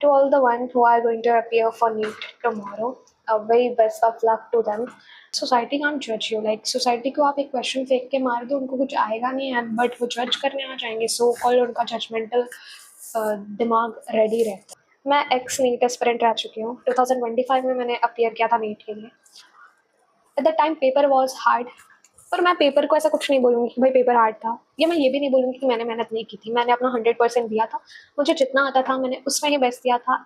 To all the ones who are going to appear for NEET tomorrow, a very best of luck to them. Society can't judge you. Like society को आप एक question फेंक के मार दो, उनको कुछ आएगा नहीं है, बट वो जज करने आ जाएंगे. सो कॉल उनका जजमेंटल दिमाग रेडी रहता है. मैं एक्स नीट एस्पिरेंट रह चुकी हूँ. 2025 में मैंने अपियर किया था नीट के लिए. At the time paper was hard, पर मैं पेपर को ऐसा कुछ नहीं बोलूँगी कि भाई पेपर हार्ड था, या मैं ये भी नहीं बोलूँगी कि मैंने मेहनत नहीं की थी. मैंने अपना 100% दिया था. मुझे जितना आता था मैंने उसमें ही बेस्ट दिया था.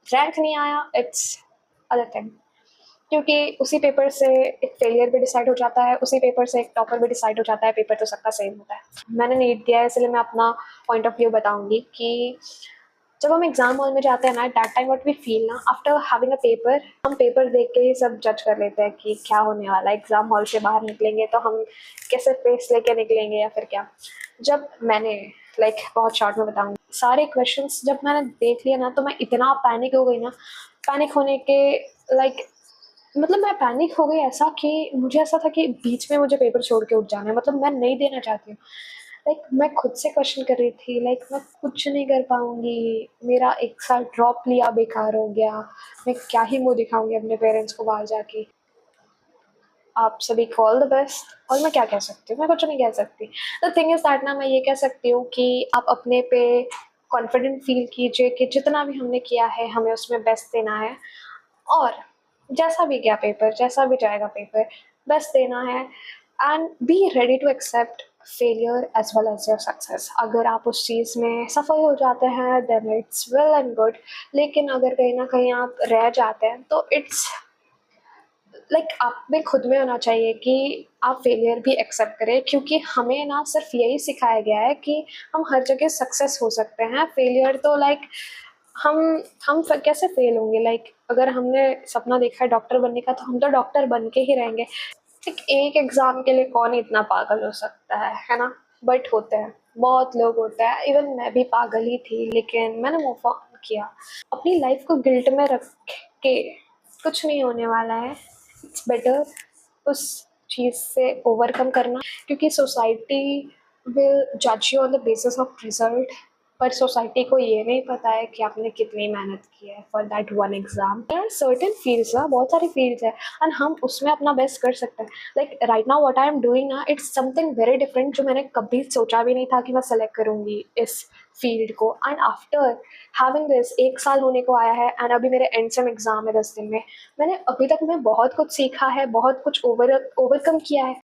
रैंक नहीं आया, इट्स अदर थिंग, क्योंकि उसी पेपर से एक फेलियर भी डिसाइड हो जाता है, उसी पेपर से एक टॉपर भी डिसाइड हो जाता है. पेपर तो सबका सेम होता है. मैंने नीट दिया है, इसलिए मैं अपना पॉइंट ऑफ व्यू बताऊंगी कि जब हम एग्जाम हॉल में जाते हैं ना, that time what we feel ना आफ्टर हैविंग अ पेपर, हम पेपर देख के ही सब जज कर लेते हैं कि क्या होने वाला है. एग्जाम हॉल से बाहर निकलेंगे तो हम कैसे फेस लेके निकलेंगे या फिर क्या. जब मैंने बहुत शॉर्ट में बताऊंगी, सारे क्वेश्चंस जब मैंने देख लिया ना, तो मैं इतना पैनिक हो गई ना. पैनिक होने के मतलब मैं पैनिक हो गई ऐसा कि मुझे ऐसा था कि बीच में मुझे पेपर छोड़ के उठ जाना है. मतलब मैं नहीं देना चाहती हूँ. मैं खुद से क्वेश्चन कर रही थी, मैं कुछ नहीं कर पाऊंगी, मेरा एक साल ड्रॉप लिया बेकार हो गया, मैं क्या ही मुंह दिखाऊंगी अपने पेरेंट्स को बाहर जाके. आप सभी को ऑल द बेस्ट. और मैं क्या कह सकती हूँ, मैं कुछ नहीं कह सकती. द थिंग इज दैट ना, मैं ये कह सकती हूँ कि आप अपने पे कॉन्फिडेंट फील कीजिए कि जितना भी हमने किया है हमें उसमें बेस्ट देना है. और जैसा भी गया पेपर, जैसा भी जाएगा पेपर, बेस्ट देना है. And be ready to accept failure as well as your success. अगर आप उस चीज़ में सफल हो जाते हैं then it's well and good. लेकिन अगर कहीं ना कहीं आप रह जाते हैं तो इट्स आप में खुद में होना चाहिए कि आप फेलियर भी एक्सेप्ट करें, क्योंकि हमें ना सिर्फ यही सिखाया गया है कि हम हर जगह सक्सेस हो सकते हैं. फेलियर तो हम कैसे फेल होंगे. अगर हमने सपना देखा है डॉक्टर बनने का, तो हम तो डॉक्टर बन के ही रहेंगे. एक एग्जाम के लिए कौन इतना पागल हो सकता है ना. बट होते हैं, बहुत लोग होते हैं. इवन मैं भी पागल ही थी, लेकिन मैंने मूव ऑन किया. अपनी लाइफ को गिल्ट में रख के कुछ नहीं होने वाला है. इट्स बेटर उस चीज़ से ओवरकम करना, क्योंकि सोसाइटी विल जज you on the basis of result. पर सोसाइटी को ये नहीं पता है कि आपने कितनी मेहनत की है for that one exam. Certain fields ना, बहुत सारी फील्ड्स है, एंड हम उसमें अपना बेस्ट कर सकते हैं. Right now what I am doing ना, इट्स समथिंग वेरी डिफरेंट, जो मैंने कभी सोचा भी नहीं था कि मैं सेलेक्ट करूँगी इस फील्ड को. एंड आफ्टर हैविंग दिस, 1 साल होने को आया है, एंड अभी मेरे एंड सेम एग्जाम है 10 दिन में. मैंने अभी तक बहुत कुछ सीखा है, बहुत कुछ ओवरकम किया है.